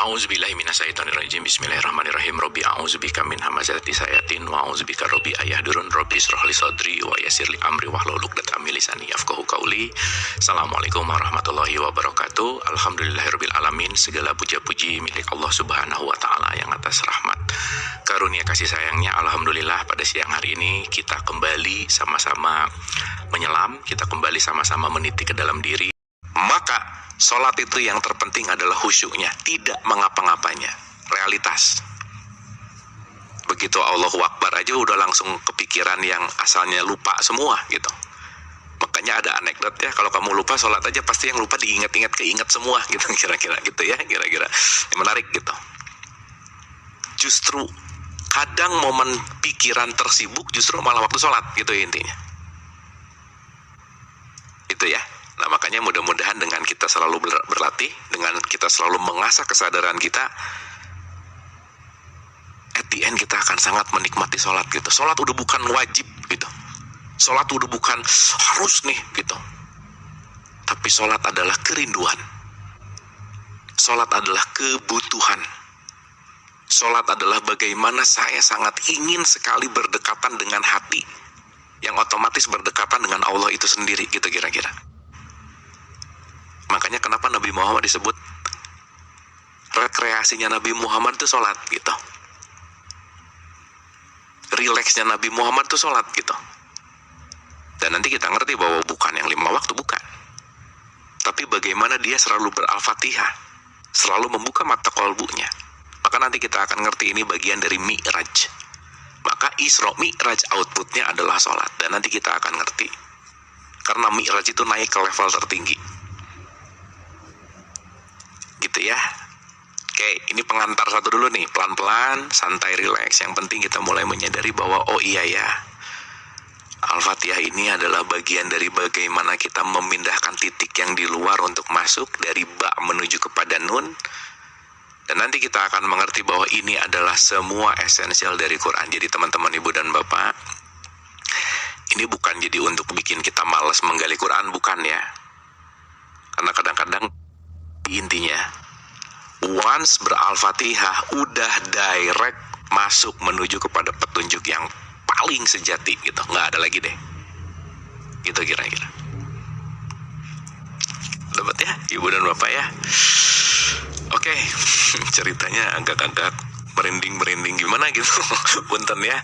A'udzubillahi minasyaitonirrajim. Bismillahirrahmanirrahim. Rabbi a'udzubika min hamazati sayatin wa a'udzubika rabbi ayahdurun. Rabbi israh li sadri wa yassir li amri wahlul 'uqdatam min lisani yafqahu qawli. Assalamualaikum warahmatullahi wabarakatuh. Alhamdulillahirabbil alamin. Segala puja-puji milik Allah Subhanahu wa taala yang atas rahmat karunia kasih sayangnya. Alhamdulillah pada siang hari ini kita kembali sama-sama menyelam, kita kembali sama-sama meniti ke dalam diri. Maka sholat itu yang terpenting adalah khusyuknya, tidak mengapa-ngapanya, realitas. Begitu Allahu Akbar aja udah langsung kepikiran yang asalnya lupa semua gitu. Makanya ada anekdot ya, kalau kamu lupa sholat aja pasti yang lupa diingat-ingat, keingat semua gitu, kira-kira gitu ya, kira-kira. Yang menarik gitu. Justru kadang momen pikiran tersibuk justru malah waktu sholat gitu ya intinya. Itu ya. Nah makanya mudah-mudahan dengan kita selalu berlatih, dengan kita selalu mengasah kesadaran kita, at the end kita akan sangat menikmati sholat gitu. Sholat udah bukan wajib gitu, sholat udah bukan harus nih gitu, tapi sholat adalah kerinduan, sholat adalah kebutuhan, sholat adalah bagaimana saya sangat ingin sekali berdekatan dengan hati yang otomatis berdekatan dengan Allah itu sendiri gitu kira-kira. Makanya kenapa Nabi Muhammad disebut rekreasinya Nabi Muhammad itu sholat gitu, rileksnya Nabi Muhammad itu sholat gitu. Dan nanti kita ngerti bahwa bukan yang 5 waktu, bukan, tapi bagaimana dia selalu ber-Al-Fatihah, selalu membuka mata kolbunya. Maka nanti kita akan ngerti ini bagian dari Mi'raj. Maka Isra Mi'raj outputnya adalah sholat. Dan nanti kita akan ngerti, karena Mi'raj itu naik ke level tertinggi gitu ya. Oke, ini pengantar satu dulu nih, pelan-pelan, santai, rileks. Yang penting kita mulai menyadari bahwa oh iya ya, Al-Fatihah ini adalah bagian dari bagaimana kita memindahkan titik yang di luar untuk masuk dari ba menuju kepada nun. Dan nanti kita akan mengerti bahwa ini adalah semua esensial dari Quran. Jadi teman-teman, ibu dan bapak, ini bukan jadi untuk bikin kita malas menggali Quran, bukan ya. Karena kadang-kadang intinya once ber-Al-Fatihah udah direct masuk menuju kepada petunjuk yang paling sejati gitu, nggak ada lagi deh gitu kira-kira. Dapat ya ibu dan bapak ya. Oke, ceritanya agak-agak merinding gimana gitu punten ya.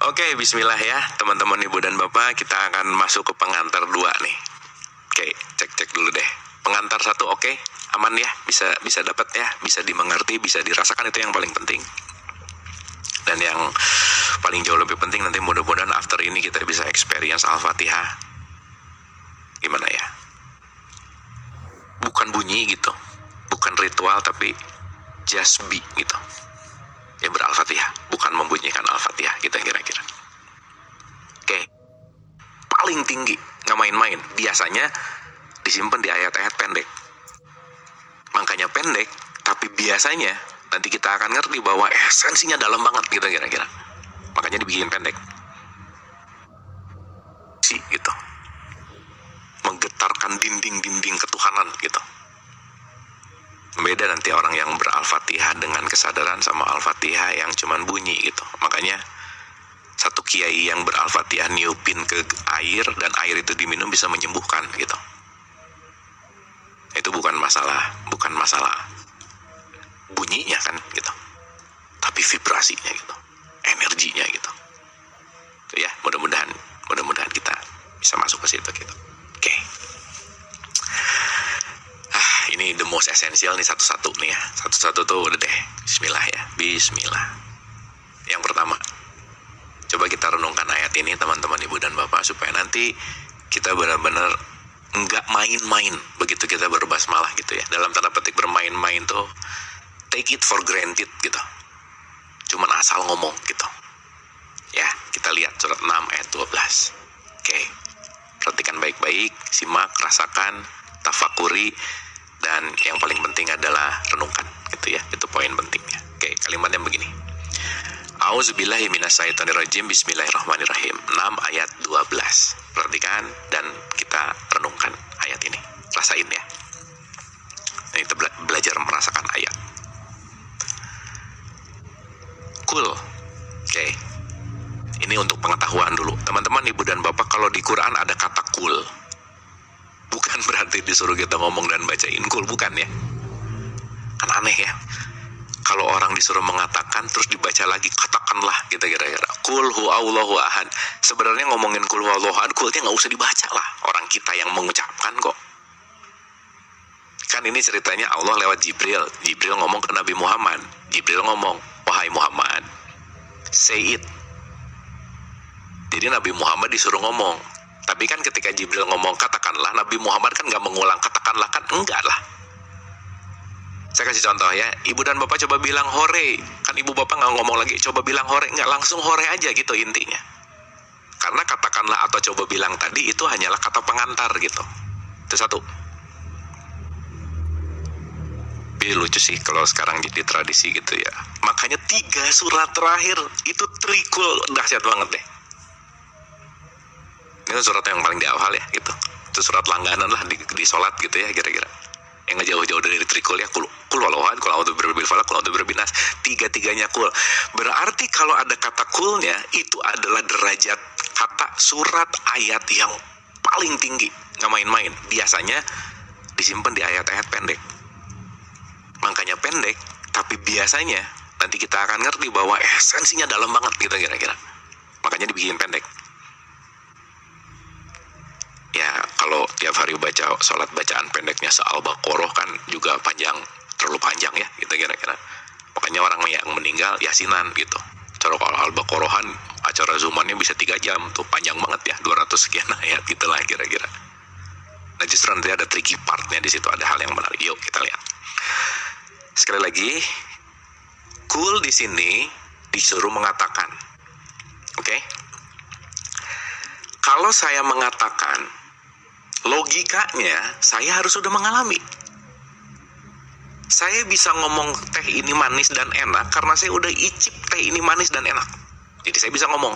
Oke, bismillah ya teman-teman, ibu dan bapak, kita akan masuk ke pengantar 2 nih. Oke, cek dulu deh. Pengantar 1 oke, aman ya, bisa dapat ya, bisa dimengerti, bisa dirasakan, itu yang paling penting. Dan yang paling jauh lebih penting nanti mudah-mudahan after ini kita bisa experience Al-Fatihah. Gimana ya? Bukan bunyi gitu, bukan ritual, tapi just be gitu. Ya ber-Al-Fatihah, bukan membunyikan Al-Fatihah gitu kira-kira. Oke. Paling tinggi, nggak main-main. Biasanya disimpan di ayat-ayat pendek. Makanya pendek, tapi biasanya nanti kita akan ngerti bahwa esensinya dalam banget gitu kira-kira. Makanya dibikin pendek. Gitu. Menggetarkan dinding-dinding ketuhanan gitu. Beda nanti orang yang ber-Al-Fatihah dengan kesadaran sama Al-Fatihah yang cuman bunyi gitu. Makanya satu kiai yang ber-Al-Fatihah niupin ke air dan air itu diminum bisa menyembuhkan gitu. Itu bukan masalah bunyinya kan gitu, tapi vibrasinya gitu, energinya gitu. Tuh ya, mudah-mudahan kita bisa masuk ke situ gitu. Oke. Ini the most essential nih, satu-satu nih ya. Satu-satu tuh udah deh. Bismillah ya. Bismillah. Yang pertama, coba kita renungkan ayat ini teman-teman, ibu dan bapak, supaya nanti kita benar-benar enggak main-main begitu kita berbasmalah gitu ya. Dalam tanda petik bermain-main tuh take it for granted gitu, cuman asal ngomong gitu ya. Kita lihat surat 6 ayat 12. Oke, perhatikan baik-baik, simak, rasakan, tafakuri, dan yang paling penting adalah renungkan gitu ya. Itu poin pentingnya. Oke, kalimatnya begini. A'udzubillahi minasyaitonirrajim. Bismillahirrahmanirrahim. 6 ayat 12. Perhatikan dan kita renungkan ayat ini. Rasain ya. Nah, kita belajar merasakan ayat. di Quran ada kata kul. Bukan berarti disuruh kita ngomong dan bacain kul, bukan ya. Kan aneh ya. Kalau orang disuruh mengatakan terus dibaca lagi, katakanlah kita kira-kira kul huwallahu ahad. Sebenarnya ngomongin kul huwallahu ahad, kulnya nggak usah dibaca lah, orang kita yang mengucapkan kok. Kan ini ceritanya Allah lewat Jibril. Jibril ngomong ke Nabi Muhammad. Jibril ngomong, wahai Muhammad, say it. Jadi Nabi Muhammad disuruh ngomong. Tapi kan ketika Jibril ngomong katakanlah, Nabi Muhammad kan nggak mengulang katakanlah, kan enggak lah. Saya kasih contoh ya, ibu dan bapak coba bilang hore, kan ibu bapak nggak ngomong lagi, coba bilang hore, nggak, langsung hore aja gitu intinya. Karena katakanlah atau coba bilang tadi itu hanyalah kata pengantar gitu. Itu satu. Tapi lucu sih kalau sekarang jadi tradisi gitu ya. Makanya 3 surat terakhir itu trikul, dahsyat banget deh. Ini surat yang paling dihafal ya gitu. Itu surat langganan lah di sholat gitu ya kira-kira. Yang nggak jauh-jauh dari trikul ya, kul walau ahad, kul a'udzu birabbil falaq, kul a'udzu birabbin nas, 3-3-nya kul. Berarti kalau ada kata kulnya itu adalah derajat kata surat ayat yang paling tinggi, nggak main-main. Biasanya disimpan di ayat-ayat pendek. Makanya pendek, tapi biasanya nanti kita akan ngerti bahwa esensinya dalam banget gitu kira-kira. Makanya dibikin pendek. Ya kalau tiap hari baca sholat bacaan pendeknya se-Al-Baqarah kan juga panjang, terlalu panjang ya gitu kira-kira. Makanya orang yang meninggal yasinan gitu. Cara kalau Al-Baqarahan acara zumannya bisa 3 jam tuh, panjang banget ya, 200 sekian ayat gitulah kira-kira. Nah justru nanti ada tricky partnya di situ, ada hal yang menarik. Yuk kita lihat. Sekali lagi, kul di sini disuruh mengatakan. Oke? Kalau saya mengatakan, logikanya saya harus sudah mengalami. Saya bisa ngomong teh ini manis dan enak karena saya udah icip teh ini manis dan enak. Jadi saya bisa ngomong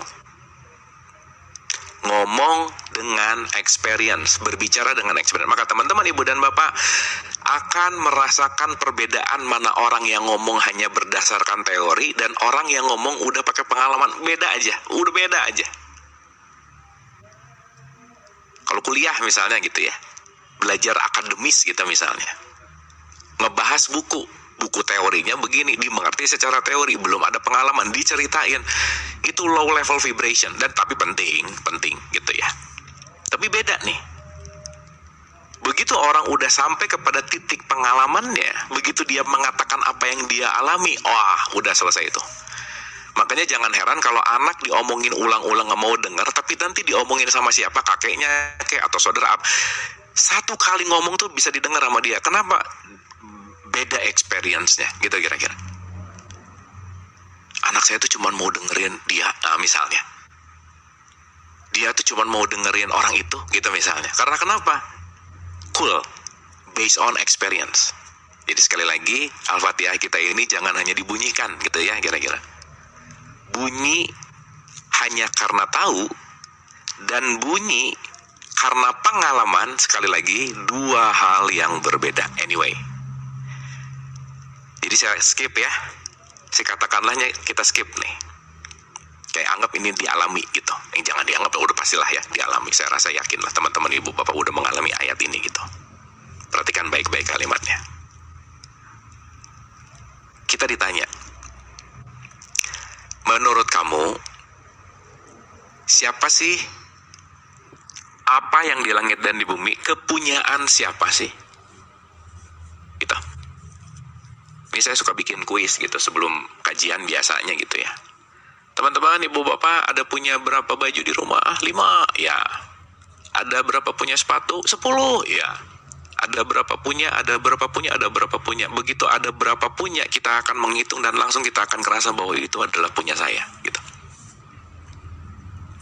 dengan experience, berbicara dengan experience. Maka teman-teman, ibu dan bapak akan merasakan perbedaan mana orang yang ngomong hanya berdasarkan teori dan orang yang ngomong udah pakai pengalaman. Beda aja, udah beda aja. Kalau kuliah misalnya gitu ya, belajar akademis gitu misalnya, ngebahas buku teorinya begini, dimengerti secara teori, belum ada pengalaman, diceritain, itu low level vibration, dan tapi penting gitu ya. Tapi beda nih, begitu orang udah sampai kepada titik pengalamannya, begitu dia mengatakan apa yang dia alami, wah udah selesai itu. Makanya jangan heran kalau anak diomongin ulang-ulang gak mau dengar, tapi nanti diomongin sama siapa, kakeknya kayak atau saudara, satu kali ngomong tuh bisa didengar sama dia. Kenapa? Beda experience-nya gitu kira-kira. Anak saya tuh cuma mau dengerin dia, misalnya dia tuh cuma mau dengerin orang itu gitu misalnya. Karena kenapa? Cool, based on experience. Jadi sekali lagi, Al-Fatihah kita ini jangan hanya dibunyikan gitu ya kira-kira. Bunyi hanya karena tahu dan bunyi karena pengalaman, sekali lagi 2 hal yang berbeda. Anyway, jadi saya skip ya, saya katakanlahnya kita skip nih, kayak anggap ini dialami gitu. Yang jangan dianggap udah pastilah ya dialami. Saya rasa yakin lah teman-teman ibu bapak udah mengalami ayat ini gitu. Perhatikan baik-baik kalimatnya. Kita ditanya, menurut kamu siapa sih, apa yang di langit dan di bumi kepunyaan siapa sih? Gitu. Ini saya suka bikin kuis gitu sebelum kajian biasanya gitu ya. Teman-teman, ibu bapak ada punya berapa baju di rumah? 5, ya. Ada berapa punya sepatu? 10, ya. Ada berapa punya, ada berapa punya, ada berapa punya. Begitu ada berapa punya, kita akan menghitung dan langsung kita akan kerasa bahwa itu adalah punya saya gitu.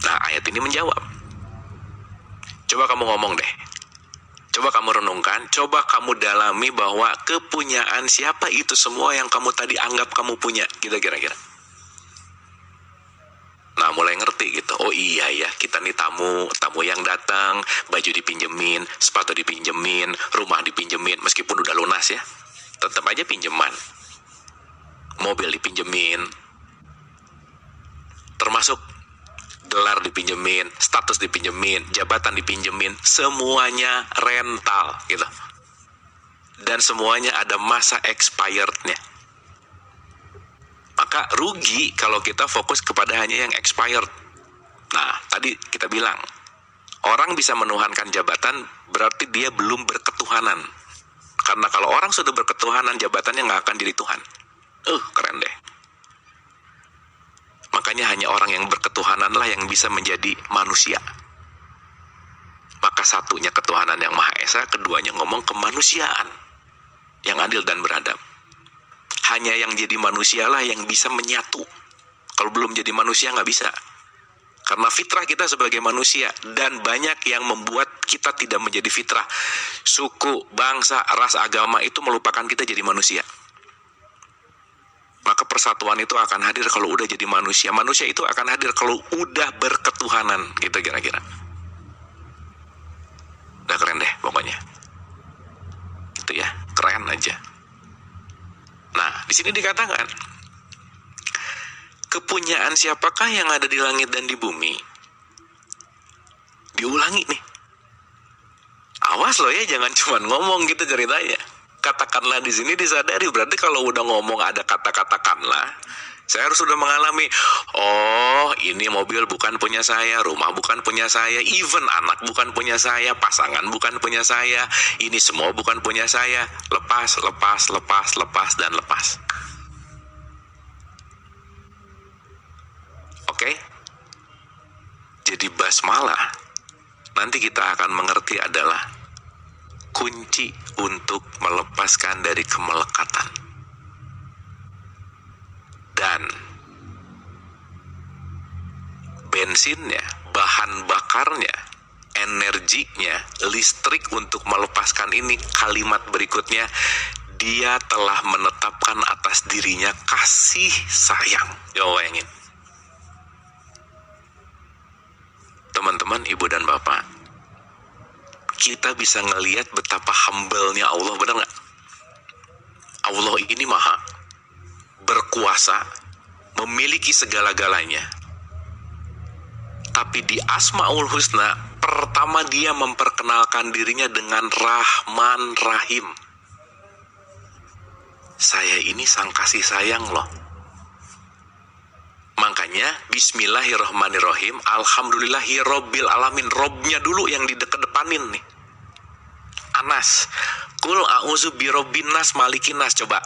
Nah, ayat ini menjawab. Coba kamu ngomong deh. Coba kamu renungkan, coba kamu dalami bahwa kepunyaan siapa itu semua yang kamu tadi anggap kamu punya, gitu kira-kira. Nah, mulai ngerti gitu. Oh iya ya, kita nih tamu yang datang, baju dipinjemin, sepatu dipinjemin, rumah dipinjemin, meskipun udah lunas ya, tetap aja pinjeman. Mobil dipinjemin. Termasuk gelar dipinjemin, status dipinjemin, jabatan dipinjemin, semuanya rental gitu. Dan semuanya ada masa expirednya. Maka rugi kalau kita fokus kepada hanya yang expired. Nah, tadi kita bilang, orang bisa menuhankan jabatan berarti dia belum berketuhanan. Karena kalau orang sudah berketuhanan, jabatannya nggak akan jadi Tuhan. Keren deh. Makanya hanya orang yang berketuhananlah yang bisa menjadi manusia. Maka satunya ketuhanan yang Maha Esa, keduanya ngomong kemanusiaan yang adil dan beradab. Hanya yang jadi manusialah yang bisa menyatu. Kalau belum jadi manusia nggak bisa. Karena fitrah kita sebagai manusia, dan banyak yang membuat kita tidak menjadi fitrah. Suku, bangsa, ras, agama itu melupakan kita jadi manusia. Maka persatuan itu akan hadir kalau udah jadi manusia. Manusia itu akan hadir kalau udah berketuhanan, gitu kira-kira. Udah keren deh pokoknya. Itu ya, keren aja. Nah, di sini dikatakan, kepunyaan siapakah yang ada di langit dan di bumi? Diulangi nih. Awas loh ya, jangan cuma ngomong gitu ceritanya. Katakanlah di sini disadari, berarti kalau udah ngomong ada kata katakanlah, saya harus sudah mengalami, oh ini mobil bukan punya saya, rumah bukan punya saya, even anak bukan punya saya, pasangan bukan punya saya, ini semua bukan punya saya. Lepas, lepas, lepas, lepas, dan lepas. Oke? Jadi basmalah, nanti kita akan mengerti adalah kunci untuk melepaskan dari kemelekatan. Dan bensinnya, bahan bakarnya, energinya, listrik untuk melepaskan ini, kalimat berikutnya, dia telah menetapkan atas dirinya kasih sayang. Coba bayangin. Teman-teman, ibu dan bapak, kita bisa ngelihat betapa humble-nya Allah, benar nggak? Allah ini maha berkuasa, memiliki segala-galanya. Tapi di Asmaul Husna, pertama dia memperkenalkan dirinya dengan Rahman Rahim. Saya ini sang kasih sayang loh. Makanya Bismillahirrahmanirrahim, Alhamdulillahirabbil alamin. Robnya dulu yang di depan-depanin nih. Anas, Kul a'udzu birabbin nas malikin nas. Coba,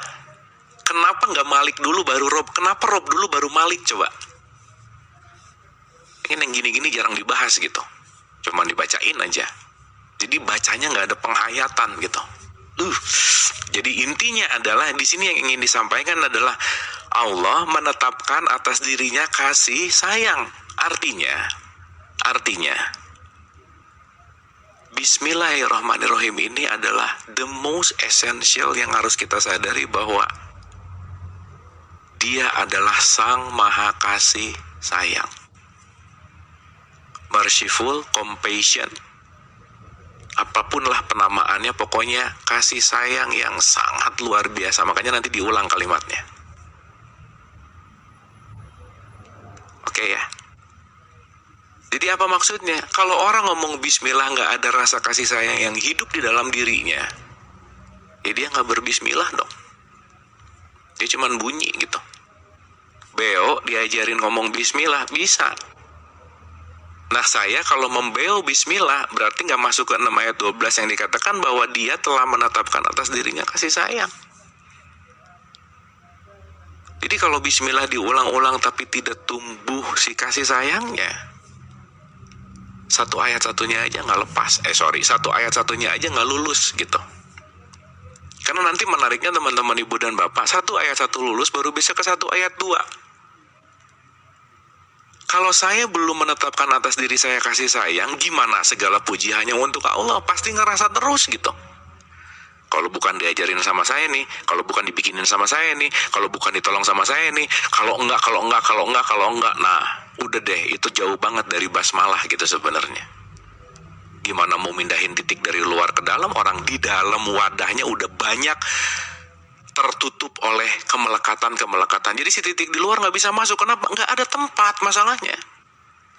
kenapa nggak Malik dulu baru Rob? Kenapa Rob dulu baru Malik? Coba. Ini yang gini-gini jarang dibahas gitu. Cuman dibacain aja. Jadi bacanya nggak ada penghayatan gitu. Jadi intinya adalah di sini yang ingin disampaikan adalah Allah menetapkan atas dirinya kasih sayang. Artinya Bismillahirrahmanirrahim ini adalah the most essential yang harus kita sadari, bahwa dia adalah sang maha kasih sayang. Merciful, compassion, apapun lah penamaannya, pokoknya kasih sayang yang sangat luar biasa. Makanya nanti diulang kalimatnya. Oke ya. Jadi apa maksudnya? Kalau orang ngomong bismillah nggak ada rasa kasih sayang yang hidup di dalam dirinya, ya dia nggak berbismillah dong. Dia cuman bunyi gitu. Beo diajarin ngomong bismillah, bisa. Nah saya kalau membeo bismillah, berarti nggak masuk ke 6 ayat 12 yang dikatakan bahwa dia telah menetapkan atas dirinya kasih sayang. Jadi kalau bismillah diulang-ulang tapi tidak tumbuh si kasih sayangnya, satu ayat satunya aja nggak lepas. Satu ayat satunya aja nggak lulus gitu. Karena nanti menariknya teman-teman ibu dan bapak, satu ayat satu lulus baru bisa ke satu ayat 2. Kalau saya belum menetapkan atas diri saya kasih sayang, gimana segala puji hanya untuk Allah? Pasti ngerasa terus gitu. Kalau bukan diajarin sama saya nih, kalau bukan dibikinin sama saya nih, kalau bukan ditolong sama saya nih, kalau enggak. Nah, udah deh, itu jauh banget dari basmalah gitu sebenarnya. Gimana mau mindahin titik dari luar ke dalam, orang di dalam wadahnya udah banyak tertutup oleh kemelekatan. Jadi si titik di luar nggak bisa masuk. Kenapa? Nggak ada tempat masalahnya.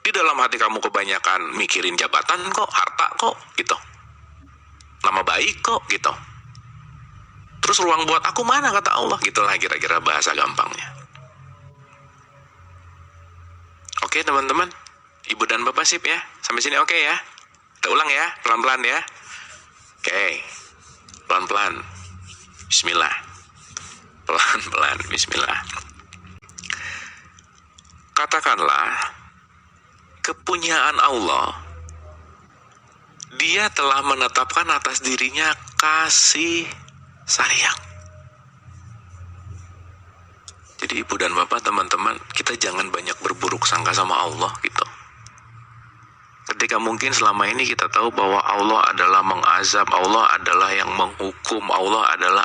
Di dalam hati kamu kebanyakan mikirin jabatan kok, harta kok, gitu. Nama baik kok, gitu. Terus ruang buat aku mana kata Allah, gitulah kira-kira bahasa gampangnya. Oke teman-teman, ibu dan bapak sip ya, sampai sini oke ya. Kita ulang ya, pelan-pelan ya. Oke, pelan-pelan. Bismillah. Pelan-pelan, bismillah. Katakanlah, kepunyaan Allah, Dia telah menetapkan atas dirinya kasih sayang. Jadi ibu dan bapak, teman-teman, kita jangan banyak berburuk sangka sama Allah gitu. Ketika mungkin selama ini kita tahu bahwa Allah adalah mengazab, Allah adalah yang menghukum, Allah adalah.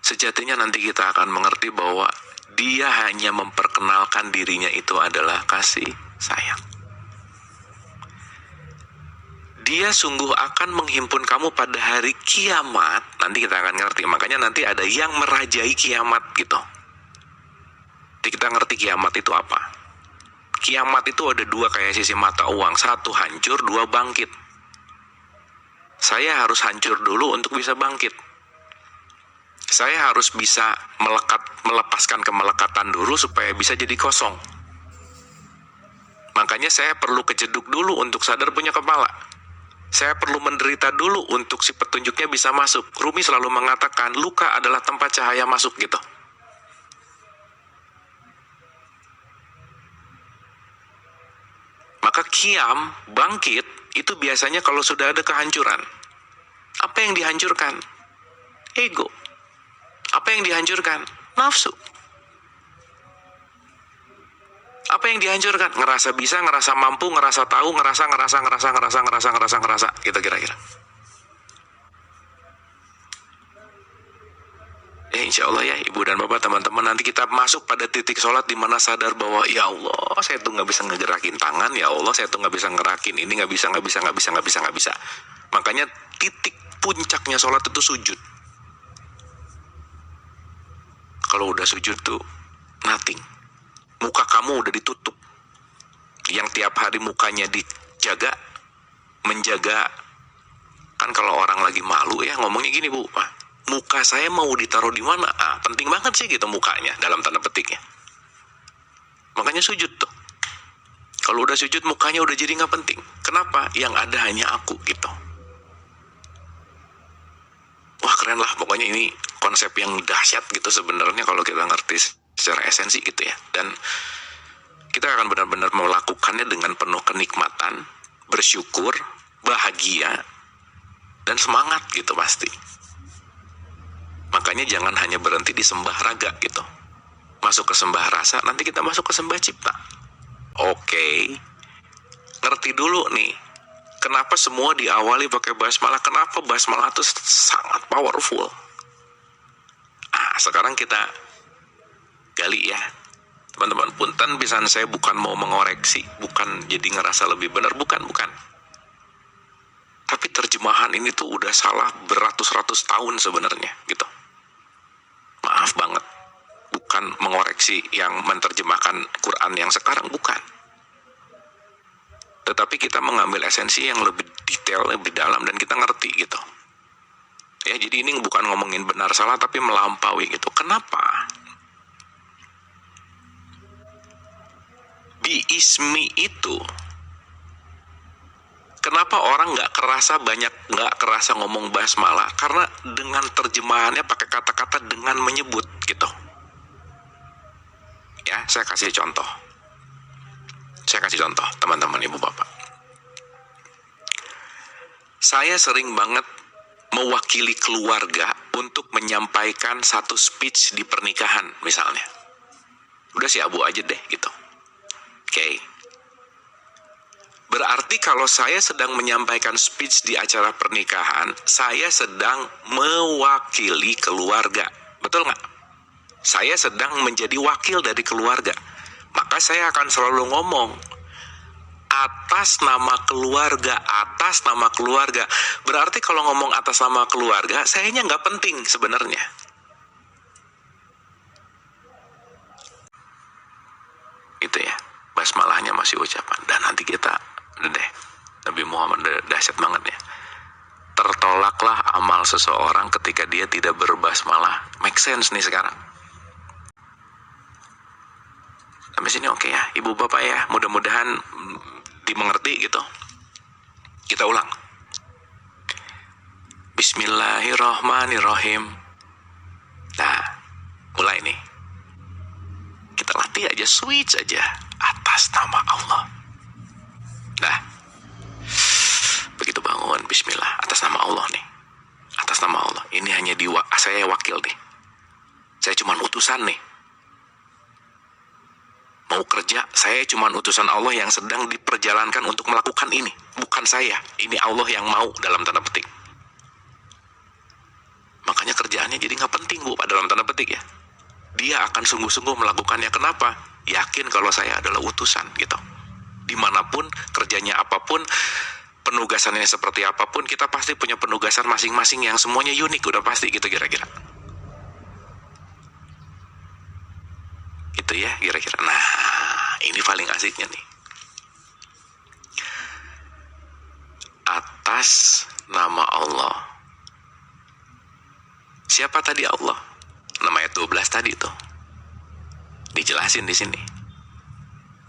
Sejatinya nanti kita akan mengerti bahwa Dia hanya memperkenalkan dirinya itu adalah kasih sayang. Dia sungguh akan menghimpun kamu pada hari kiamat. Nanti kita akan ngerti. Makanya nanti ada yang merajai kiamat gitu. Jadi kita ngerti kiamat itu apa. Kiamat itu ada dua kayak sisi mata uang. Satu hancur, dua bangkit. Saya harus hancur dulu untuk bisa bangkit. Saya harus bisa melepaskan kemelekatan dulu supaya bisa jadi kosong. Makanya saya perlu kejeduk dulu untuk sadar punya kepala. Saya perlu menderita dulu untuk si petunjuknya bisa masuk. Rumi selalu mengatakan luka adalah tempat cahaya masuk gitu. Maka kiam, bangkit, itu biasanya kalau sudah ada kehancuran. Apa yang dihancurkan? Ego. Apa yang dihancurkan? Nafsu. Apa yang dihancurkan? Ngerasa bisa, ngerasa mampu, ngerasa tahu, ngerasa. Gitu kira-kira. Insya Allah ya, ibu dan bapak, teman-teman, nanti kita masuk pada titik sholat di mana sadar bahwa ya Allah, saya tuh nggak bisa ngegerakin tangan, ya Allah, saya tuh nggak bisa ngerakin ini, nggak bisa. Makanya titik puncaknya sholat itu sujud. Kalau udah sujud tuh nothing. Muka kamu udah ditutup. Yang tiap hari mukanya dijaga, menjaga. Kan kalau orang lagi malu ya ngomongnya gini, Bu, muka saya mau ditaruh di mana? Penting banget sih gitu mukanya dalam tanda petiknya. Makanya sujud tuh. Kalau udah sujud mukanya udah jadi nggak penting. Kenapa? Yang ada hanya aku gitu. Wah keren lah, pokoknya ini konsep yang dahsyat gitu sebenarnya kalau kita ngerti secara esensi gitu ya. Dan kita akan benar-benar melakukannya dengan penuh kenikmatan, bersyukur, bahagia, dan semangat gitu pasti. Makanya jangan hanya berhenti di sembah raga gitu. Masuk ke sembah rasa, nanti kita masuk ke sembah cipta. Oke, ngerti dulu nih. Kenapa semua diawali pakai basmalah? Kenapa basmalah itu sangat powerful? Sekarang kita gali ya. Teman-teman, punten pisan saya bukan mau mengoreksi, bukan jadi ngerasa lebih benar, bukan. Tapi terjemahan ini tuh udah salah beratus-ratus tahun sebenarnya gitu. Maaf banget. Bukan mengoreksi yang menerjemahkan Quran yang sekarang, bukan. Tetapi kita mengambil esensi yang lebih detail, lebih dalam, dan kita ngerti gitu. Ya, jadi ini bukan ngomongin benar salah, tapi melampaui gitu. Kenapa? Biismi itu, kenapa orang nggak kerasa ngomong basmalah? Karena dengan terjemahannya pakai kata-kata dengan menyebut gitu. Ya, saya kasih contoh. Teman-teman, ibu bapak. Saya sering banget mewakili keluarga untuk menyampaikan satu speech di pernikahan misalnya. Udah si Abu aja deh gitu. Oke. Berarti kalau saya sedang menyampaikan speech di acara pernikahan, saya sedang mewakili keluarga. Betul nggak? Saya sedang menjadi wakil dari keluarga. Maka saya akan selalu ngomong atas nama keluarga. Berarti kalau ngomong atas nama keluarga, sayanya nggak penting sebenarnya. Muhammad, dahsyat banget ya. Tertolaklah amal seseorang ketika dia tidak berbasmalah. Make sense nih sekarang. Sampai sini oke ya, ibu bapak ya, mudah-mudahan dimengerti gitu. Kita ulang. Bismillahirrahmanirrahim. Nah, mulai nih. Kita latih aja, switch aja atas nama Allah. Nah, begitu bangun, bismillah, atas nama Allah nih. Atas nama Allah. Ini hanya saya wakil nih. Saya cuma utusan nih. Mau kerja, saya cuma utusan Allah yang sedang diperjalankan untuk melakukan ini. Bukan saya. Ini Allah yang mau, dalam tanda petik. Makanya kerjaannya jadi nggak penting, Bu, dalam tanda petik ya. Dia akan sungguh-sungguh melakukannya. Kenapa? Yakin kalau saya adalah utusan gitu. Dimanapun, kerjanya apapun, penugasannya seperti apapun, kita pasti punya penugasan masing-masing yang semuanya unik, udah pasti gitu kira-kira. Gitu ya kira-kira. Nah, ini paling asiknya nih. Atas nama Allah. Siapa tadi Allah? Nama ayat 12 tadi tuh. Dijelasin di sini.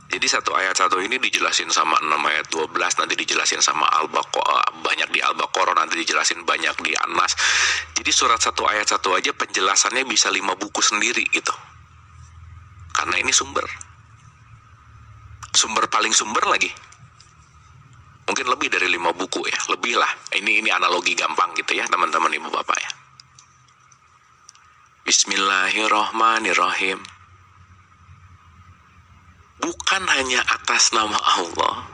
Jadi satu ayat satu ini dijelasin sama 6 ayat 12, nanti dijelasin sama Al-Baqarah, banyak di Al-Baqarah, nanti dijelasin banyak di An-Nas. Jadi surat satu ayat satu aja penjelasannya bisa 5 buku sendiri gitu. Karena ini sumber paling sumber lagi. Mungkin lebih dari 5 buku ya, lebih lah. Ini analogi gampang gitu ya teman-teman ibu bapak ya. Bismillahirrahmanirrahim. Bukan hanya atas nama Allah,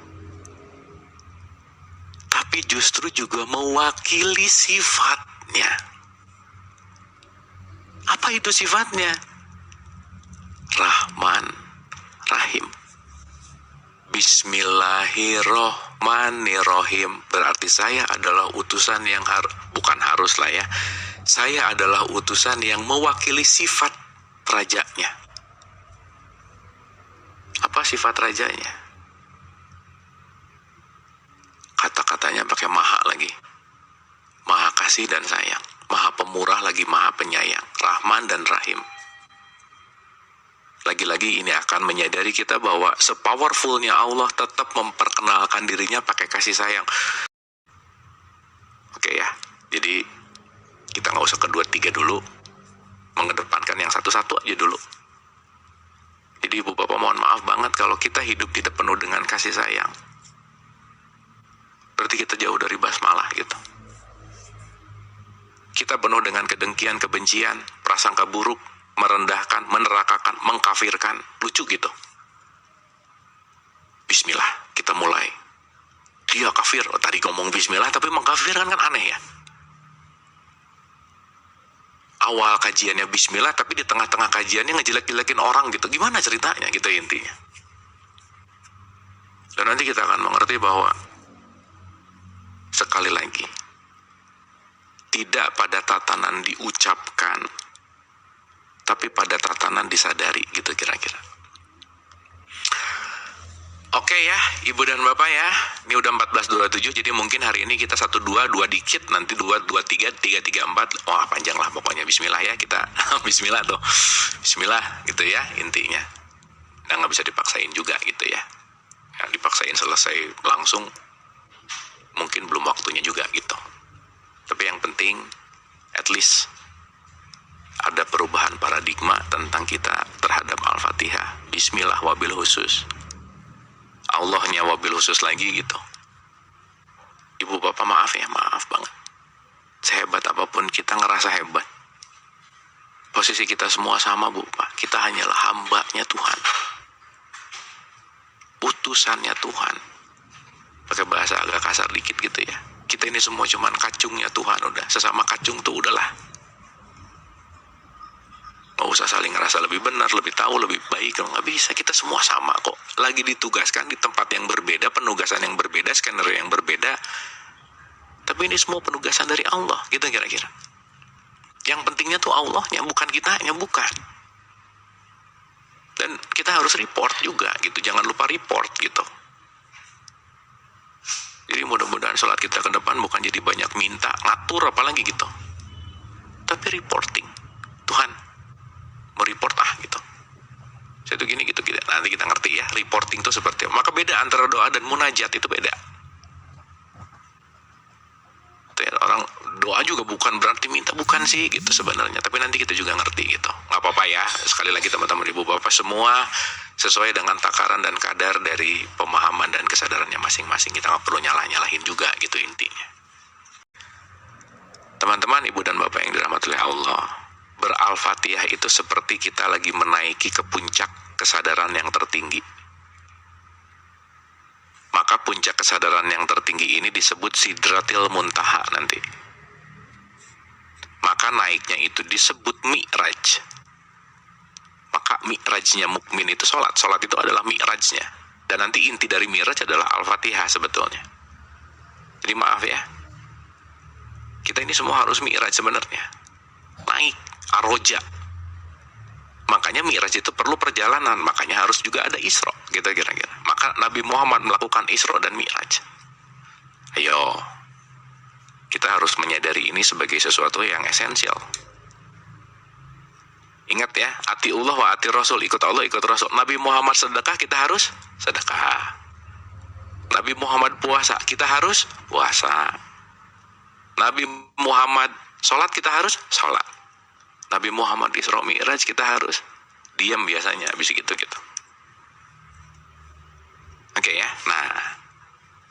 tapi justru juga mewakili sifatnya. Apa itu sifatnya? Rahman, Rahim. Bismillahirrahmanirrahim. Berarti saya adalah utusan yang bukan harus lah ya. Saya adalah utusan yang mewakili sifat rajanya. Apa sifat rajanya? Kata-katanya pakai maha lagi. Maha kasih dan sayang. Maha pemurah lagi maha penyayang. Rahman dan Rahim. Lagi-lagi ini akan menyadari kita bahwa sepowerfulnya Allah tetap memperkenalkan dirinya pakai kasih sayang. Oke ya, jadi kita nggak usah kedua tiga dulu, mengedepankan yang satu-satu aja dulu. Jadi ibu bapak mohon maaf banget kalau kita hidup tidak penuh dengan kasih sayang. Berarti kita jauh dari basmalah gitu. Kita penuh dengan kedengkian, kebencian, prasangka buruk, merendahkan, menerakakan, mengkafirkan. Lucu gitu. Bismillah, kita mulai. Dia kafir. Tadi ngomong bismillah tapi mengkafirkan, kan aneh ya. Awal kajiannya bismillah tapi di tengah-tengah kajiannya ngejelek-jelekin orang gitu. Gimana ceritanya gitu intinya. Dan nanti kita akan mengerti bahwa sekali lagi, tidak pada tatanan diucapkan, tapi pada tatanan disadari gitu kira-kira. Oke ya, ibu dan bapak ya. Ini udah 14.27, jadi mungkin hari ini kita 1-2, 2 dikit, nanti 2-2-3, 3-3-4. Wah panjang lah pokoknya. Bismillah ya kita. Bismillah tuh. Bismillah gitu ya intinya. Dan gak bisa dipaksain juga gitu ya. Yang dipaksain selesai langsung, mungkin belum waktunya juga gitu. Tapi yang penting, at least ada perubahan paradigma tentang kita terhadap Al-Fatihah. Bismillah wabil khusus. Allahnya wabil khusus lagi gitu. Ibu bapak maaf ya, maaf banget. Sehebat apapun kita ngerasa hebat. Posisi kita semua sama bu pak. Kita hanyalah hambanya Tuhan. Utusannya Tuhan. Pakai bahasa agak kasar dikit gitu ya. Kita ini semua cuman kacungnya Tuhan udah. Sesama kacung tuh udahlah. Gak usah saling ngerasa lebih benar, lebih tahu, lebih baik. Kalau nggak bisa, kita semua sama kok. Lagi ditugaskan di tempat yang berbeda, penugasan yang berbeda, skenario yang berbeda. Tapi ini semua penugasan dari Allah, gitu kira-kira. Yang pentingnya tuh Allahnya, bukan kitanya, bukan. Dan kita harus report juga, gitu. Jangan lupa report, gitu. Jadi mudah-mudahan sholat kita ke depan bukan jadi banyak minta, ngatur apalagi gitu. Tapi reporting. Tuhan, mau report gitu. Saya tuh gini gitu. Nanti kita ngerti ya, reporting itu seperti apa. Maka beda antara doa dan munajat itu beda. Orang doa juga bukan berarti minta, bukan sih gitu sebenarnya, tapi nanti kita juga ngerti gitu. Nggak apa-apa ya, sekali lagi teman-teman ibu bapak semua sesuai dengan takaran dan kadar dari pemahaman dan kesadarannya masing-masing. Kita nggak perlu nyalah-nyalahin juga gitu intinya. Teman-teman ibu dan bapak yang dirahmati oleh Allah, ber-Al-Fatihah itu seperti kita lagi menaiki ke puncak kesadaran yang tertinggi. Maka puncak kesadaran yang tertinggi ini disebut Sidratil Muntaha nanti. Maka naiknya itu disebut Mi'raj. Maka Mi'rajnya mukmin itu sholat. Sholat itu adalah Mi'rajnya. Dan nanti inti dari Mi'raj adalah Al-Fatihah sebetulnya. Jadi maaf ya, kita ini semua harus Mi'raj sebenarnya. Naik, aroja. Makanya Mi'raj itu perlu perjalanan, makanya harus juga ada Isra, gitu kira-kira. Maka Nabi Muhammad melakukan Isra dan Mi'raj. Ayo, kita harus menyadari ini sebagai sesuatu yang esensial. Ingat ya, ati Allah wa ati Rasul, ikut Allah, ikut Rasul. Nabi Muhammad sedekah, kita harus sedekah. Nabi Muhammad puasa, kita harus puasa. Nabi Muhammad sholat, kita harus sholat. Nabi Muhammad Isra Mi'raj, kita harus diam biasanya habis gitu. Oke ya. Nah,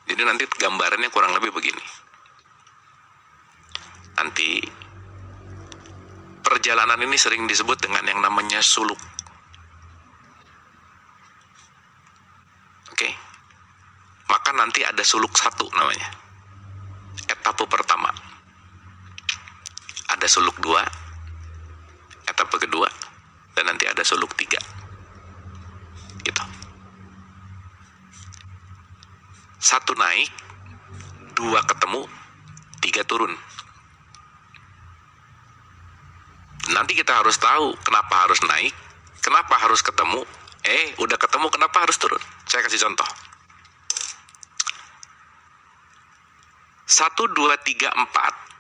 jadi nanti gambarannya kurang lebih begini. Nanti perjalanan ini sering disebut dengan yang namanya suluk. Oke. Maka nanti ada suluk 1 namanya. Etape pertama. Ada suluk 2. Etape kedua, dan nanti ada suluk 3 gitu. 1 naik, 2 ketemu, 3 turun. Nanti kita harus tahu kenapa harus naik, kenapa harus ketemu, udah ketemu kenapa harus turun. Saya kasih contoh. 1, 2, 3, 4.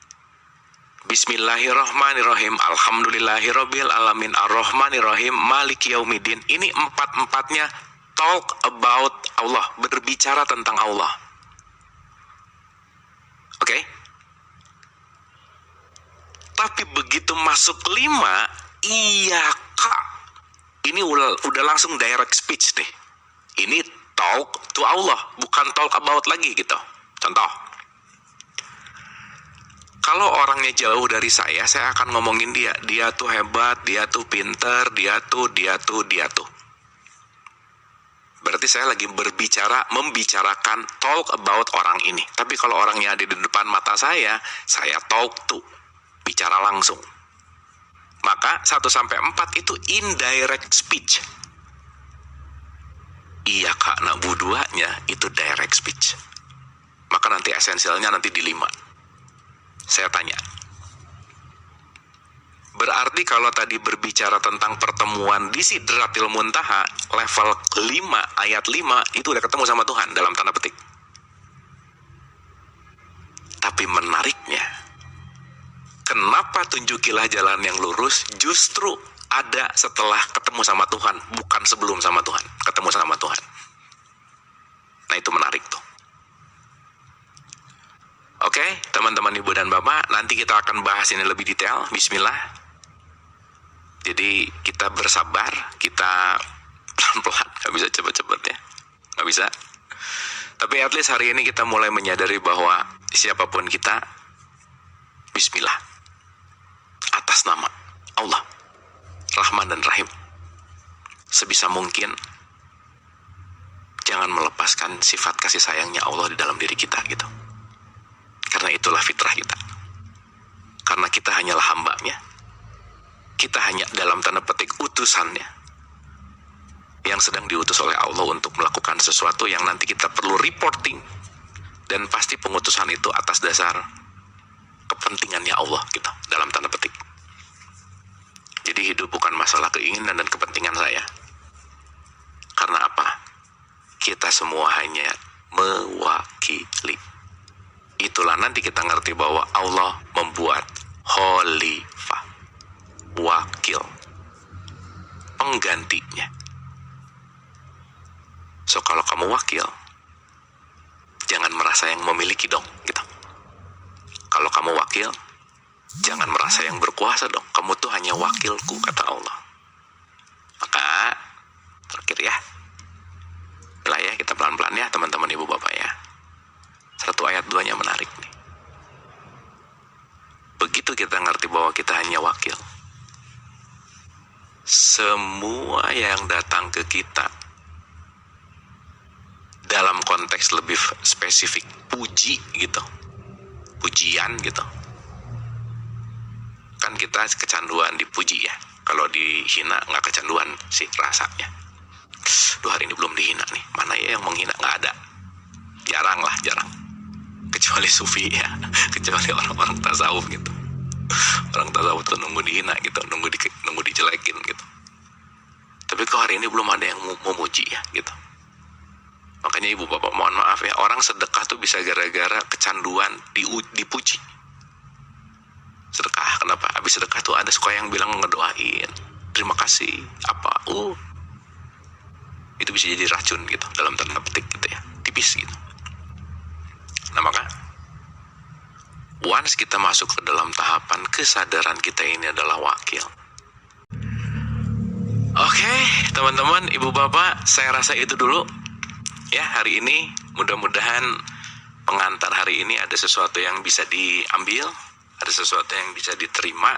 Bismillahirrahmanirrahim. Alhamdulillahirabbil alamin arrahmanirrahim maliki yaumiddin. Ini 4-4-nya talk about Allah, berbicara tentang Allah. Oke? Tapi begitu masuk 5, iya kak. Ini udah langsung direct speech nih. Ini talk to Allah, bukan talk about lagi gitu. Contoh. Kalau orangnya jauh dari saya akan ngomongin dia. Dia tuh hebat, dia tuh pinter, dia tuh. Berarti saya lagi membicarakan talk about orang ini. Tapi kalau orangnya ada di depan mata saya talk to, bicara langsung. Maka 1-4 itu indirect speech. Iya kak, nak buduanya itu direct speech. Maka nanti esensialnya nanti di 5. Saya tanya, berarti kalau tadi berbicara tentang pertemuan di Sidratil Muntaha, level 5, ayat 5, itu udah ketemu sama Tuhan dalam tanda petik. Tapi menariknya, kenapa tunjukilah jalan yang lurus justru ada setelah ketemu sama Tuhan, bukan sebelum sama Tuhan, ketemu sama Tuhan. Nah itu menarik tuh. Oke, teman-teman ibu dan bapak, nanti kita akan bahas ini lebih detail. Bismillah. Jadi kita bersabar, kita pelan-pelan, gak bisa cepet-cepet ya, gak bisa. Tapi at least hari ini kita mulai menyadari bahwa siapapun kita, Bismillah, atas nama Allah, Rahman dan Rahim. Sebisa mungkin jangan melepaskan sifat kasih sayangnya Allah di dalam diri kita gitu. Karena itulah fitrah kita. Karena kita hanyalah hambanya. Kita hanya dalam tanda petik utusannya. Yang sedang diutus oleh Allah untuk melakukan sesuatu yang nanti kita perlu reporting. Dan pasti pengutusan itu atas dasar kepentingannya Allah gitu. Dalam tanda petik. Jadi hidup bukan masalah keinginan dan kepentingan saya. Karena apa? Kita semua hanya mewakili. itulah nanti kita ngerti bahwa Allah membuat khalifah, wakil, penggantinya. So kalau kamu wakil, jangan merasa yang memiliki dong, gitu. Kalau kamu wakil, jangan merasa yang berkuasa dong. Kamu tuh hanya wakilku, kata Allah. Maka terakhir ya, lah ya, kita pelan-pelan ya teman-teman ibu bapak ya. 1 ayat 2-nya menarik nih. Begitu kita ngerti bahwa kita hanya wakil, semua yang datang ke kita dalam konteks lebih spesifik, puji gitu, pujian gitu, kan kita kecanduan dipuji ya. Kalau dihina nggak kecanduan sih rasanya. Duh, hari ini belum dihina nih, mana ya yang menghina? Nggak ada, jarang lah, jarang, kecuali sufi ya, kecuali orang-orang tasawuf gitu. Orang tasawuf tuh nunggu dihina gitu, nunggu dijelekin gitu. Tapi kok hari ini belum ada yang memuji ya gitu. Makanya ibu bapak mohon maaf ya, orang sedekah tuh bisa gara-gara kecanduan dipuji. Sedekah, kenapa? Habis sedekah tuh ada suka yang bilang ngedoain, terima kasih, apa, itu bisa jadi racun gitu, dalam tanda petik gitu ya, tipis gitu. Nah maka, once kita masuk ke dalam tahapan kesadaran kita ini adalah wakil. Oke, teman-teman, ibu bapak, saya rasa itu dulu ya hari ini. Mudah-mudahan pengantar hari ini ada sesuatu yang bisa diambil, ada sesuatu yang bisa diterima.